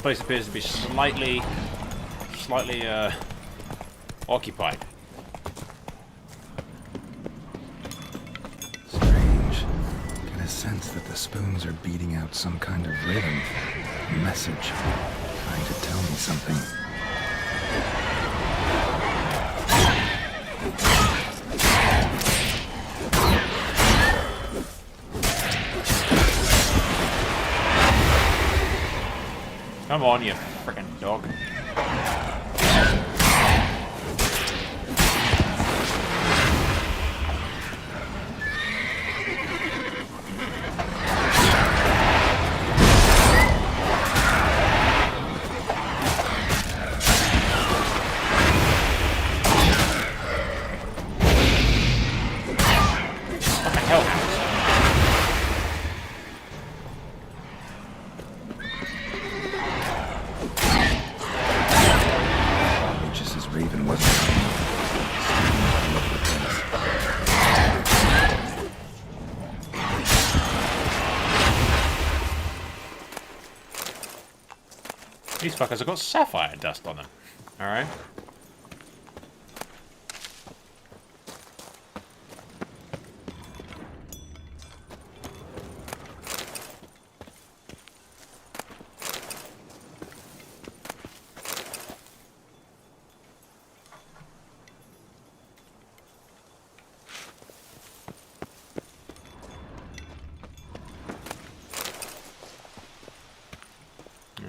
place appears to be slightly occupied. Strange. Get a sense that the spoons are beating out some kind of rhythm, a message, trying to tell me something. Come on, you frickin' dog. What the hell? Raven wasn't These fuckers have got sapphire dust on them. Alright.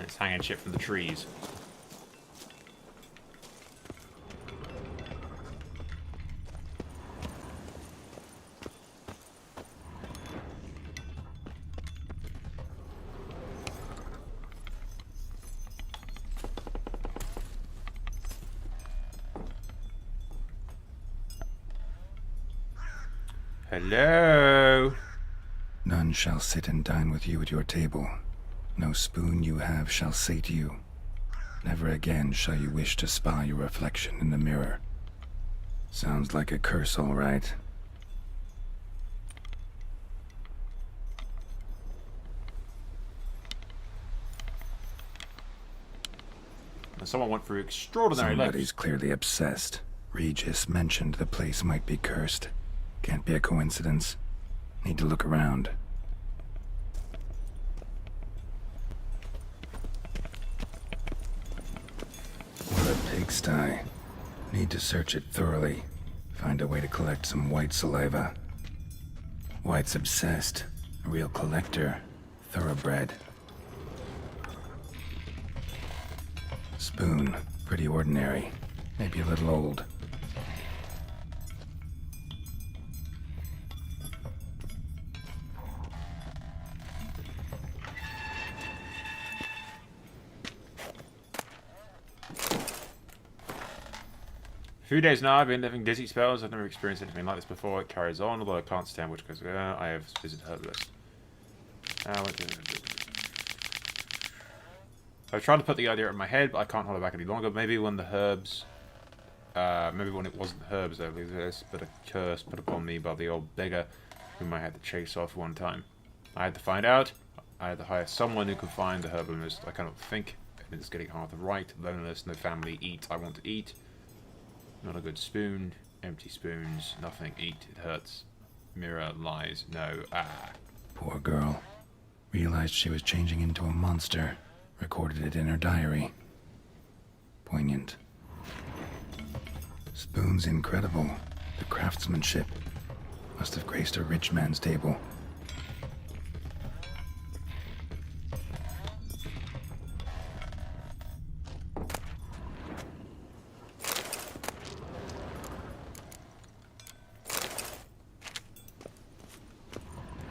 It's hanging shit from the trees. Hello? None shall sit and dine with you at your table. No spoon you have shall say to you, never again shall you wish to spy your reflection in the mirror. Sounds like a curse, all right. Someone went through extraordinary lengths. Somebody's clearly obsessed. Regis mentioned the place might be cursed. Can't be a coincidence. Need to look around. What a pigsty. Need to search it thoroughly. Find a way to collect some white saliva. White's obsessed. A real collector. Thoroughbred. Spoon. Pretty ordinary. Maybe a little old. A few days now, I've been living dizzy spells. I've never experienced anything like this before. It carries on, although I can't stand which goes. I have visited herbalist. I've tried to put the idea in my head, but I can't hold it back any longer. Maybe when the herbs, maybe when it wasn't herbs, there was this, but a curse put upon me by the old beggar, whom I had to chase off one time. I had to find out. I had to hire someone who could find the herbalist. I cannot think. It's getting hard to write. Loneliness, no family. Eat. I want to eat. Not a good spoon. Empty spoons. Nothing. Eat. It hurts. Mirror. Lies. No. Ah. Poor girl. Realized she was changing into a monster. Recorded it in her diary. Poignant. Spoon's incredible. The craftsmanship. Must have graced a rich man's table.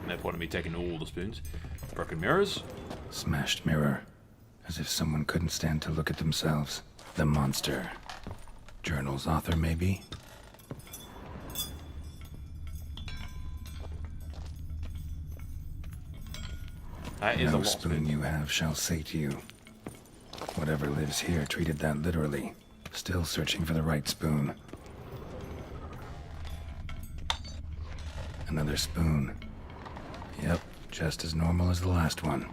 No point in me taking all the spoons. Broken mirrors. Smashed mirror. As if someone couldn't stand to look at themselves. The monster. Journal's author, maybe? That is no a lot. Spoon you have shall say to you. Whatever lives here treated that literally. Still searching for the right spoon. Another spoon. Yep, just as normal as the last one.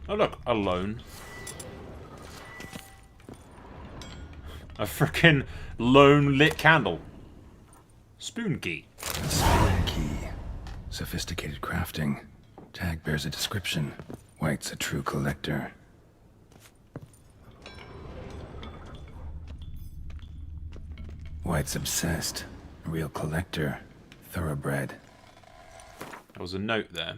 Oh look, alone. A frickin' lone lit candle. Spoon key. A spoon key. Sophisticated crafting. Tag bears a description. White's a true collector. White's obsessed. A real collector. Thoroughbred. There was a note there.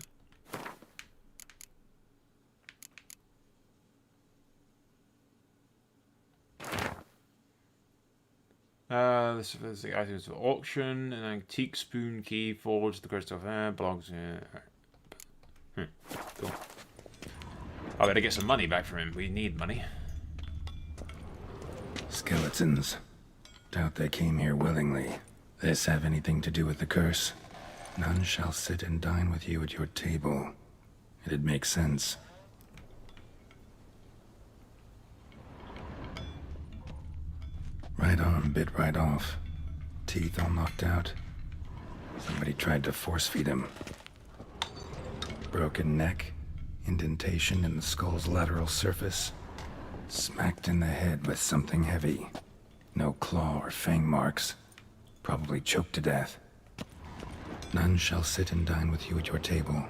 This is the items for auction. An antique spoon key forged the crystal blogs. Cool. I better get some money back from him. We need money. Skeletons. Doubt they came here willingly. This have anything to do with the curse? None shall sit and dine with you at your table. It'd make sense. Right arm bit right off. Teeth all knocked out. Somebody tried to force feed him. Broken neck. Indentation in the skull's lateral surface. Smacked in the head with something heavy. No claw or fang marks. Probably choked to death. None shall sit and dine with you at your table.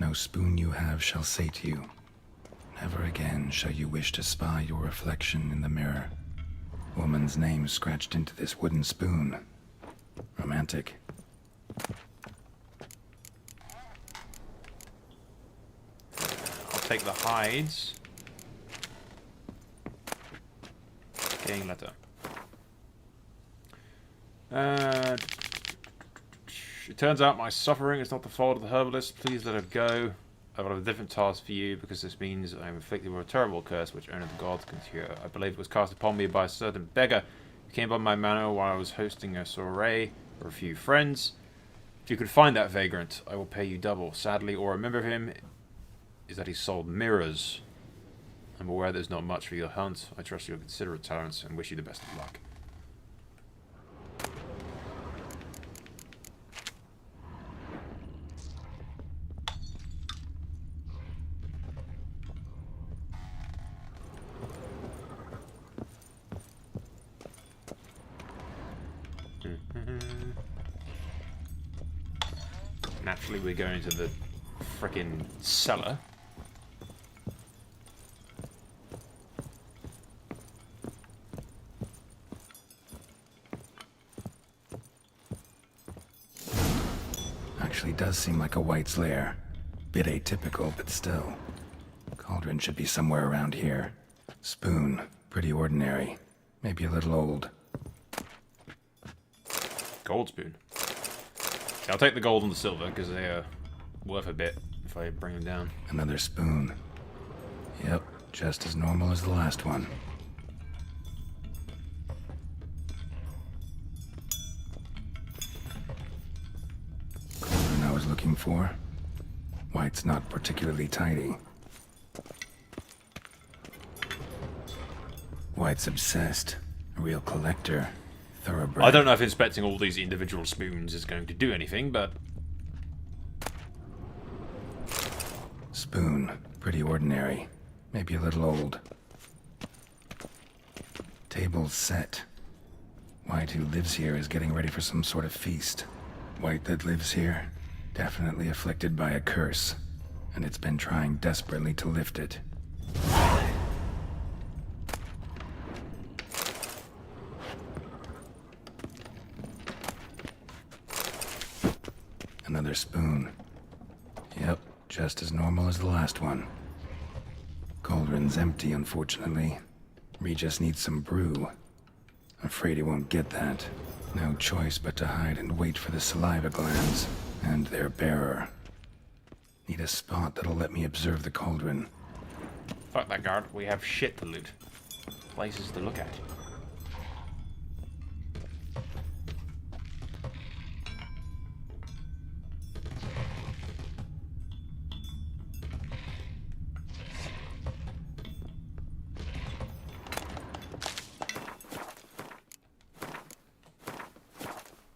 No spoon you have shall say to you. Never again shall you wish to spy your reflection in the mirror. Woman's name scratched into this wooden spoon. Romantic. I'll take the hides. Gang letter. It turns out my suffering is not the fault of the herbalist. Please let her go. I've got a different task for you, because this means I am afflicted with a terrible curse which only the gods can cure. I believe it was cast upon me by a certain beggar who came by my manor while I was hosting a soiree for a few friends. If you could find that vagrant, I will pay you double. Sadly, all I remember of him is that he sold mirrors. I'm aware there's not much for your hunt. I trust your considerate talents and wish you the best of luck. Naturally, we're going to the frickin' cellar. Actually does seem like a White's lair. Bit atypical, but still. Cauldron should be somewhere around here. Spoon, pretty ordinary. Maybe a little old. Gold spoon. Yeah, I'll take the gold and the silver, because they are worth a bit if I bring them down. Another spoon. Yep, just as normal as the last one. Cauldron I was looking for. White's not particularly tidy. White's obsessed. A real collector. Thoroughbred. I don't know if inspecting all these individual spoons is going to do anything, but... Spoon. Pretty ordinary. Maybe a little old. Table's set. White, who lives here, is getting ready for some sort of feast. White that lives here, definitely afflicted by a curse, and it's been trying desperately to lift it. Another spoon. Yep, just as normal as the last one. Cauldron's empty, unfortunately. Regis needs some brew. Afraid he won't get that. No choice but to hide and wait for the saliva glands and their bearer. Need a spot that'll let me observe the cauldron. Fuck that guard, we have shit to loot. Places to look at.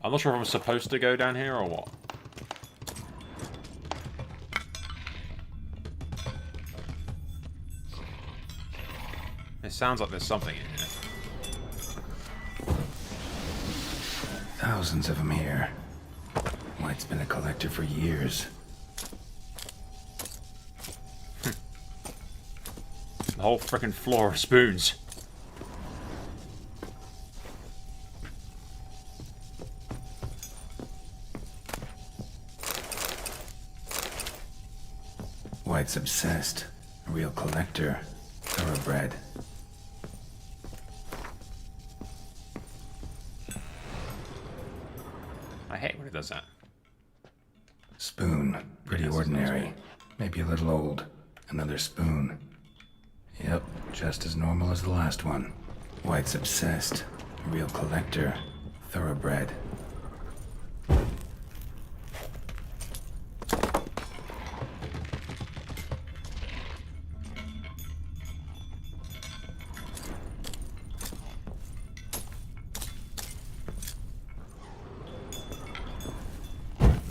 I'm not sure if I'm supposed to go down here or what. It sounds like there's something in here. Thousands of them here. White's been a collector for years. The whole frickin' floor of spoons. White's obsessed. A real collector. Thoroughbred. I hate when it does that. Spoon. Pretty Yes, ordinary. Maybe a little old. Another spoon. Yep, just as normal as the last one. White's obsessed. A real collector. Thoroughbred.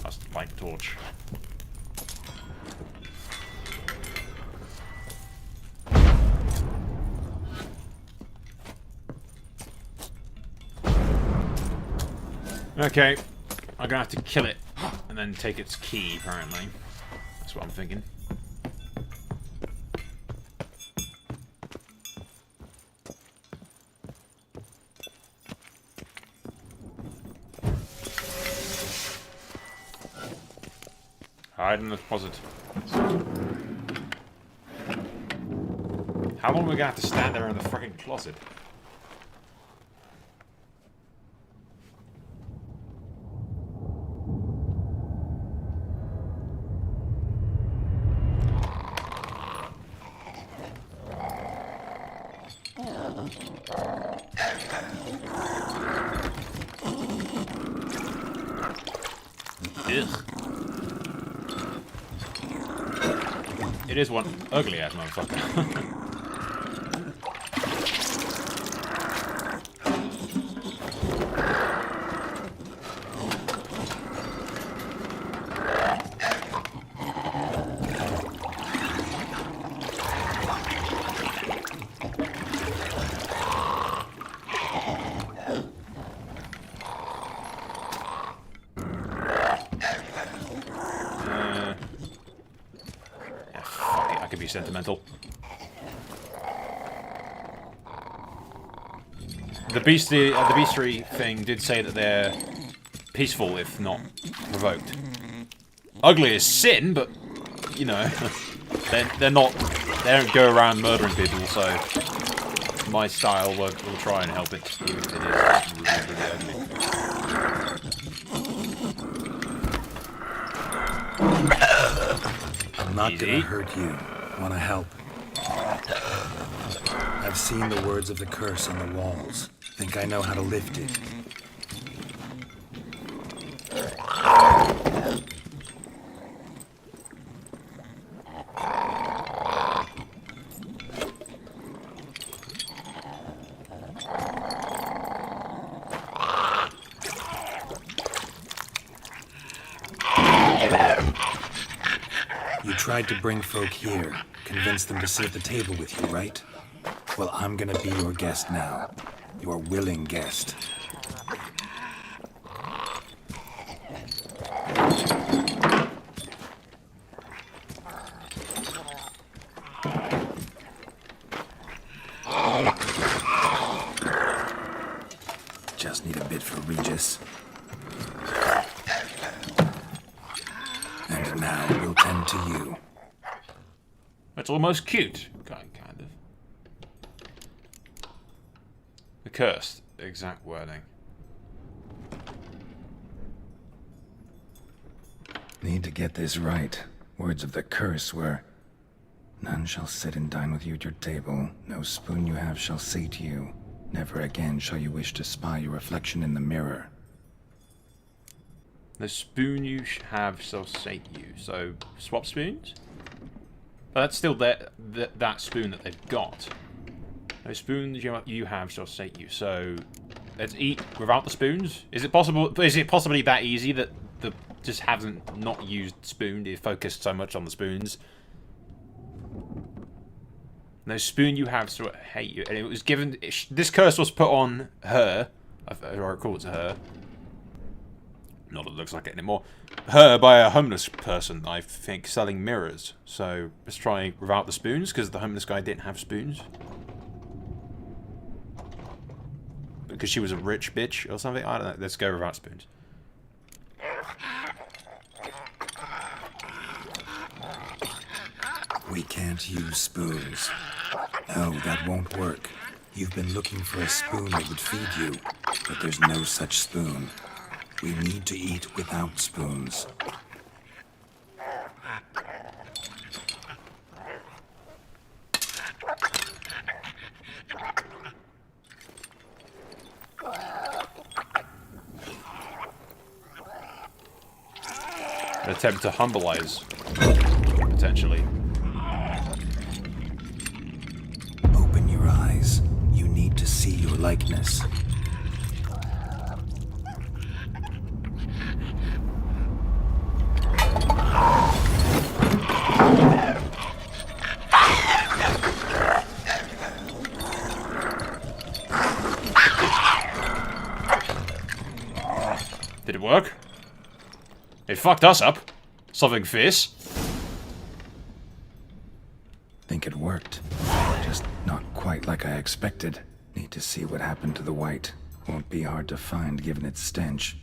That's the light torch. Okay, I'm gonna have to kill it and then take its key, apparently. That's what I'm thinking. Hide in the closet. How long are we gonna have to stand there in the freaking closet? Ugh. It is one ugly ass motherfucker. I could be sentimental. The beastry thing did say that they're peaceful if not provoked. Ugly is sin, but you know, they're not. They don't go around murdering people. So my style will try and help it. Even if it is really, really ugly. I'm not gonna hurt you. Wanna help? I've seen the words of the curse on the walls. Think I know how to lift it. You tried to bring folk here, convince them to sit at the table with you, right? Well, I'm gonna be your guest now. Your willing guest. Just need a bit for Regis. And now we'll tend to you. It's almost cute, kind of. The cursed, exact wording. Need to get this right. Words of the curse were, "None shall sit and dine with you at your table. No spoon you have shall say to you, never again shall you wish to spy your reflection in the mirror." The spoon you have shall sate you. So, swap spoons? But that's still that spoon that they've got. No spoons you have shall sate you. So, let's eat without the spoons? Is it possible? Is it possibly that easy that the just hasn't not used spoon? They focused so much on the spoons. No spoon you have shall hate you. And it was given. This curse was put on her. If I recall, it's her. Not that it looks like it anymore. Her by a homeless person, I think, selling mirrors. So let's try without the spoons, because the homeless guy didn't have spoons. Because she was a rich bitch or something? I don't know. Let's go without spoons. We can't use spoons. No, that won't work. You've been looking for a spoon that would feed you, but there's no such spoon. We need to eat without spoons. An attempt to humbleize, potentially. Open your eyes. You need to see your likeness. Did it work? It fucked us up. Something fierce. Think it worked. Just not quite like I expected. Need to see what happened to the white. Won't be hard to find given its stench.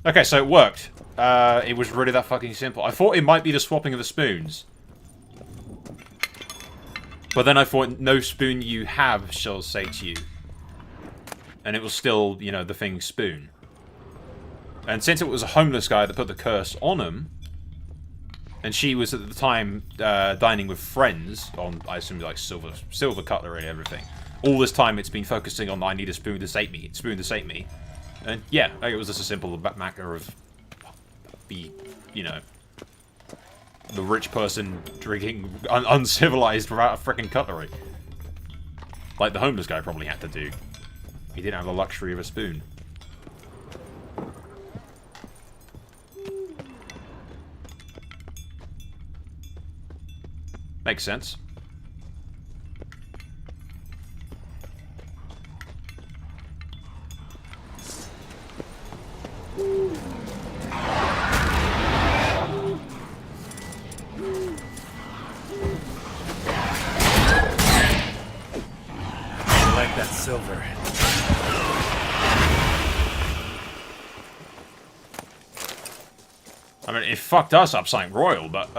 Okay, so it worked. It was really that fucking simple. I thought it might be the swapping of the spoons. But then I thought, no spoon you have shall sate you. And it was still, you know, the thing spoon. And since it was a homeless guy that put the curse on him, and she was at the time dining with friends on, I assume, like silver cutlery and everything. All this time it's been focusing on, I need a spoon to sate me, And yeah, it was just a simple matter of the, you know, the rich person drinking uncivilized without a freaking cutlery. Like the homeless guy probably had to do. He didn't have the luxury of a spoon. Makes sense. I like that silver. I mean, it fucked us up something royal, but,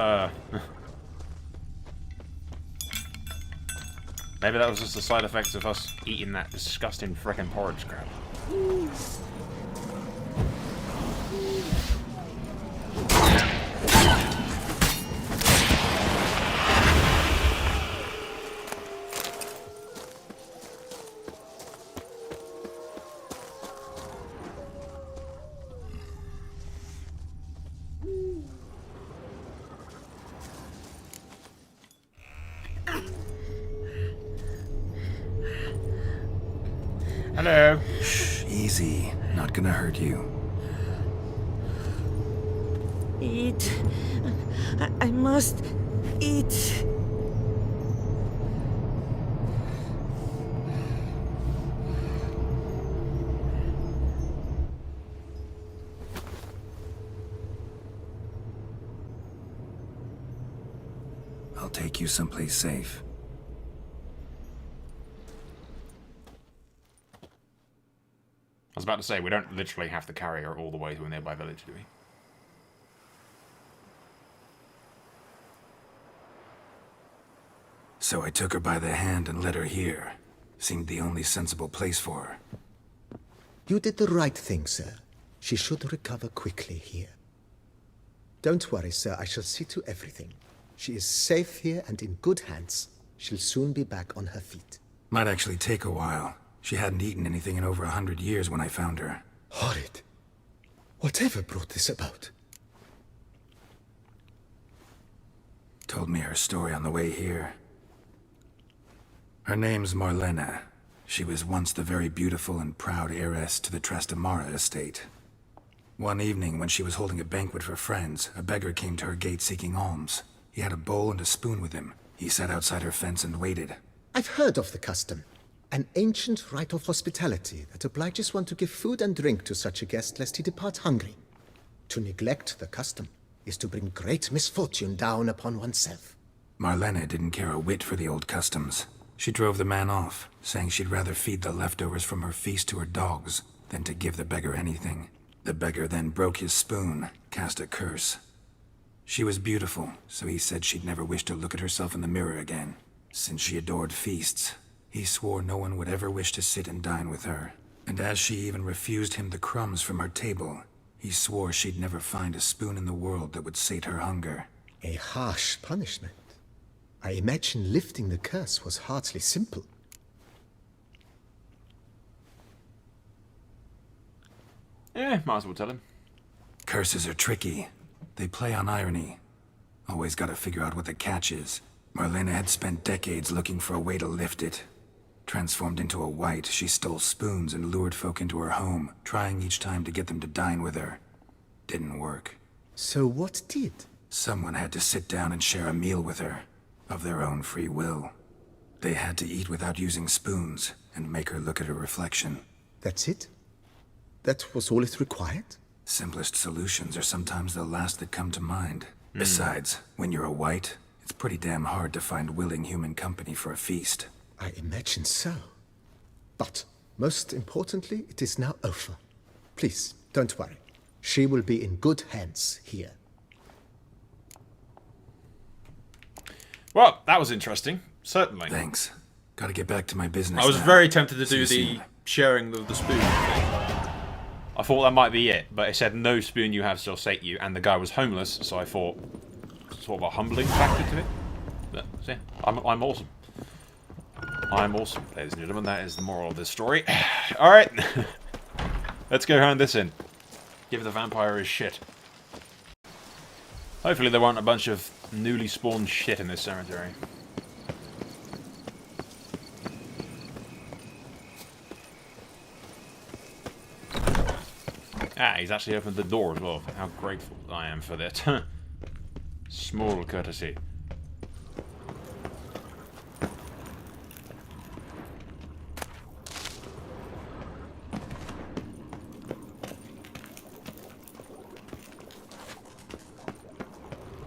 maybe that was just the side effects of us eating that disgusting frickin' porridge crap. Hello. Shh, easy. Not gonna hurt you. Eat. I must eat. I'll take you someplace safe. I was about to say, we don't literally have to carry her all the way to a nearby village, do we? So I took her by the hand and led her here. Seemed the only sensible place for her. You did the right thing, sir. She should recover quickly here. Don't worry, sir. I shall see to everything. She is safe here and in good hands. She'll soon be back on her feet. Might actually take a while. She hadn't eaten anything in over 100 years when I found her. Horrid. Whatever brought this about? Told me her story on the way here. Her name's Marlena. She was once the very beautiful and proud heiress to the Trastamara estate. One evening, when she was holding a banquet for friends, a beggar came to her gate seeking alms. He had a bowl and a spoon with him. He sat outside her fence and waited. I've heard of the custom. An ancient rite of hospitality that obliges one to give food and drink to such a guest lest he depart hungry. To neglect the custom is to bring great misfortune down upon oneself. Marlena didn't care a whit for the old customs. She drove the man off, saying she'd rather feed the leftovers from her feast to her dogs than to give the beggar anything. The beggar then broke his spoon, cast a curse. She was beautiful, so he said she'd never wish to look at herself in the mirror again. Since she adored feasts, he swore no one would ever wish to sit and dine with her. And as she even refused him the crumbs from her table, he swore she'd never find a spoon in the world that would sate her hunger. A harsh punishment. I imagine lifting the curse was hardly simple. Yeah, might as well tell him. Curses are tricky. They play on irony. Always gotta figure out what the catch is. Marlena had spent decades looking for a way to lift it. Transformed into a wight, she stole spoons and lured folk into her home, trying each time to get them to dine with her. Didn't work. So what did? Someone had to sit down and share a meal with her, of their own free will. They had to eat without using spoons, and make her look at her reflection. That's it? That was all it required? Simplest solutions are sometimes the last that come to mind. Besides, when you're a wight, it's pretty damn hard to find willing human company for a feast. I imagine so. But, most importantly, it is now over. Please, don't worry. She will be in good hands here. Well, that was interesting. Certainly. Thanks. Gotta get back to my business I was now. very tempted to See do you the soon. sharing the spoon thing. I thought that might be it, but it said no spoon you have shall sate you, and the guy was homeless, so I thought sort of a humbling factor to it. But yeah, I'm awesome. I'm awesome, ladies and gentlemen. That is the moral of this story. All right, let's go hand this in. Give the vampire his shit. Hopefully there weren't a bunch of newly spawned shit in this cemetery. Ah, he's actually opened the door as well. How grateful I am for that. Small courtesy.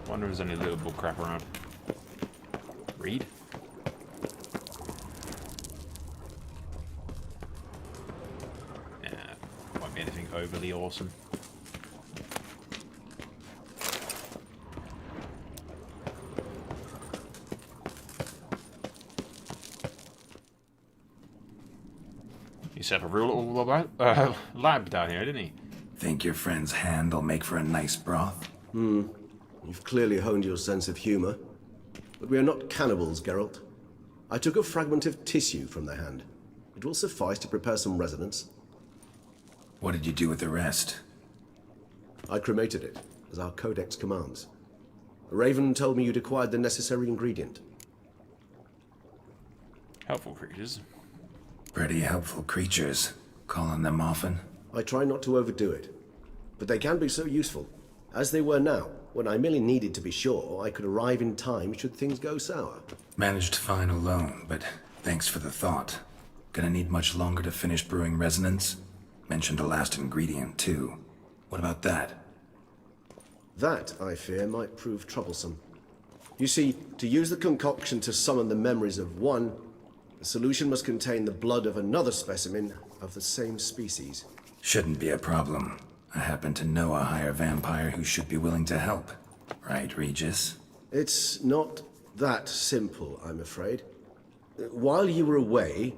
Wonder if there's any little bull crap around. Read? Won't be anything overly awesome. He set up a real little lab down here, didn't he? Think your friend's hand will make for a nice broth? You've clearly honed your sense of humor. But we are not cannibals, Geralt. I took a fragment of tissue from the hand. It will suffice to prepare some resonance. What did you do with the rest? I cremated it, as our codex commands. Raven told me you'd acquired the necessary ingredient. Helpful creatures. Pretty helpful creatures. Calling them often? I try not to overdo it. But they can be so useful, as they were now, when I merely needed to be sure I could arrive in time should things go sour. Managed fine alone, but thanks for the thought. Gonna need much longer to finish brewing resonance? Mentioned the last ingredient, too. What about that? That, I fear, might prove troublesome. You see, to use the concoction to summon the memories of one, the solution must contain the blood of another specimen of the same species. Shouldn't be a problem. I happen to know a higher vampire who should be willing to help. Right, Regis? It's not that simple, I'm afraid. While you were away,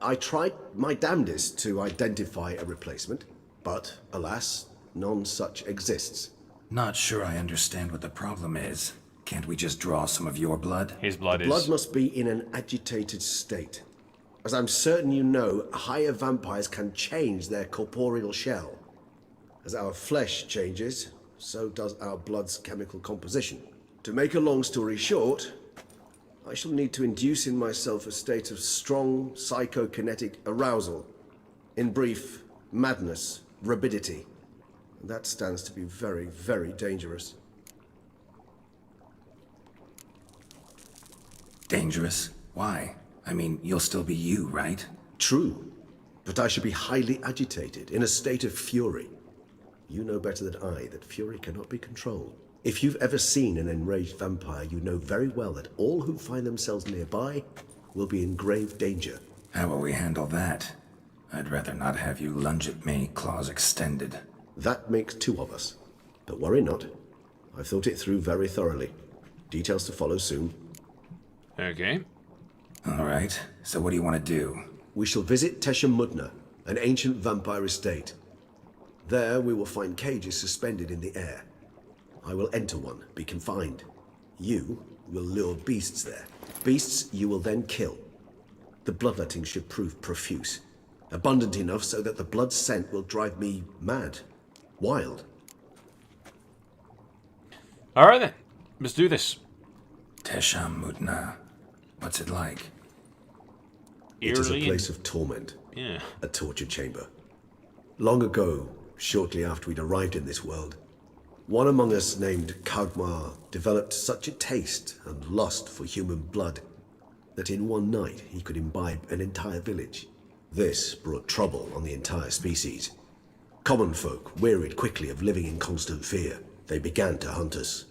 I tried my damnedest to identify a replacement, but alas, none such exists. Not sure I understand what the problem is. Can't we just draw some of your blood? His blood Blood is... must be in an agitated state. As I'm certain you know, higher vampires can change their corporeal shell. As our flesh changes, so does our blood's chemical composition. To make a long story short, I shall need to induce in myself a state of strong psychokinetic arousal. In brief, madness, rabidity. And that stands to be very, very dangerous. Dangerous? Why? I mean, you'll still be you, right? True, but I should be highly agitated, in a state of fury. You know better than I that fury cannot be controlled. If you've ever seen an enraged vampire, you know very well that all who find themselves nearby will be in grave danger. How will we handle that? I'd rather not have you lunge at me, claws extended. That makes two of us. But worry not. I've thought it through very thoroughly. Details to follow soon. Okay. All right, so what do you want to do? We shall visit Tesha Mudna, an ancient vampire estate. There we will find cages suspended in the air. I will enter one, be confined. You will lure beasts there. Beasts you will then kill. The bloodletting should prove profuse. Abundant enough so that the blood scent will drive me mad. Wild. Alright then. Let's do this. Tesha Mudna. What's it like? It is a Eerily place of torment. Yeah. A torture chamber. Long ago, shortly after we'd arrived in this world, one among us named Kagmar developed such a taste and lust for human blood that in one night he could imbibe an entire village. This brought trouble on the entire species. Common folk wearied quickly of living in constant fear. They began to hunt us,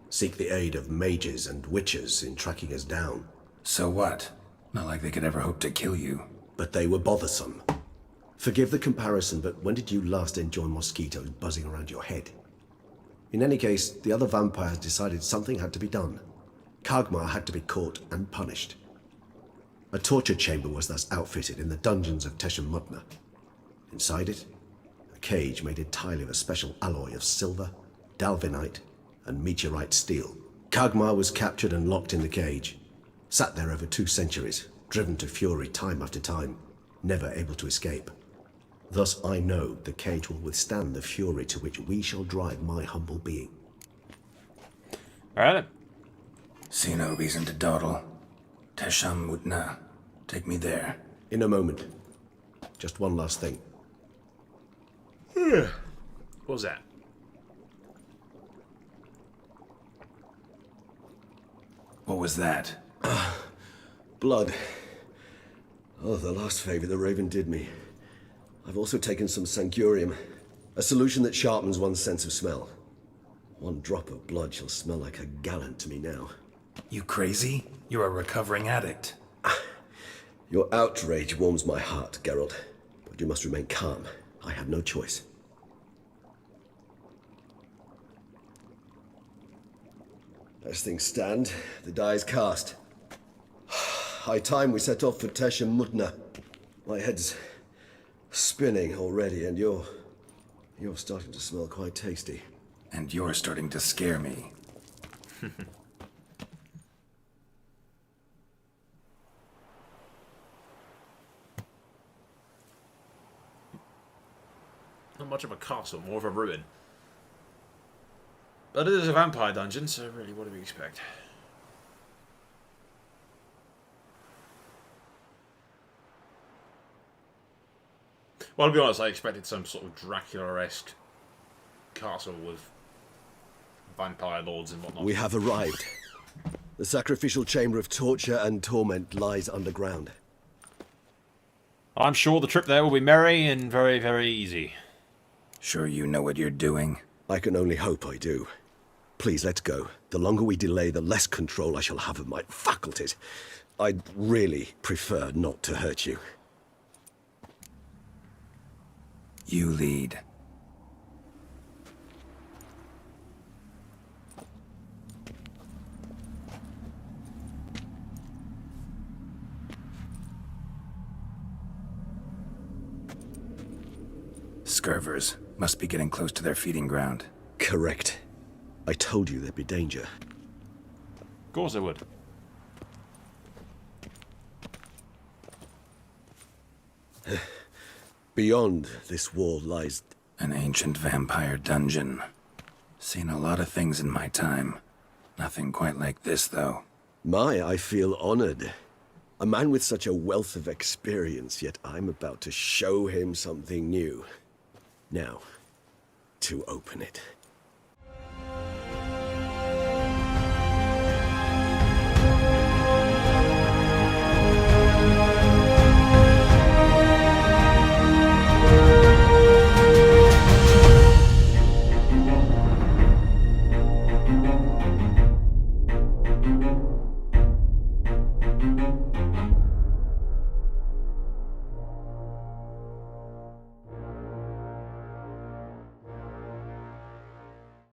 seek the aid of mages and witches in tracking us down. So what? Not like they could ever hope to kill you. But they were bothersome. Forgive the comparison, but when did you last enjoy mosquitoes buzzing around your head? In any case, the other vampires decided something had to be done. Kagmar had to be caught and punished. A torture chamber was thus outfitted in the dungeons of Tesha Mudna. Inside it, a cage made entirely of a special alloy of silver, dalvinite, and meteorite steel. Kagmar was captured and locked in the cage. Sat there over 2 centuries, driven to fury time after time, never able to escape. Thus I know the cage will withstand the fury to which we shall drive my humble being. Alright then. See no reason to dawdle. Tesha Mudna. Take me there. In a moment. Just one last thing. What was that? What was that? Blood. Oh, the last favor the Raven did me. I've also taken some Sancurium, a solution that sharpens one's sense of smell. One drop of blood shall smell like a gallon to me now. You crazy? You're a recovering addict. Your outrage warms my heart, Geralt. But you must remain calm. I have no choice. As things stand, the die is cast. High time we set off for Tesha Mudna. My head's spinning already, and you're starting to smell quite tasty. And you're starting to scare me. Not much of a castle, more of a ruin. But it is a vampire dungeon, so really, what do we expect? Well, to be honest, I expected some sort of Dracula-esque castle with vampire lords and whatnot. We have arrived. The sacrificial chamber of torture and torment lies underground. I'm sure the trip there will be merry and very, very easy. Sure you know what you're doing? I can only hope I do. Please, let's go. The longer we delay, the less control I shall have of my faculties. I'd really prefer not to hurt you. You lead. Scurvers. Must be getting close to their feeding ground. Correct. I told you there'd be danger. Of course I would. Beyond this wall lies... An ancient vampire dungeon. Seen a lot of things in my time. Nothing quite like this, though. I feel honored. A man with such a wealth of experience, yet I'm about to show him something new. Now, to open it.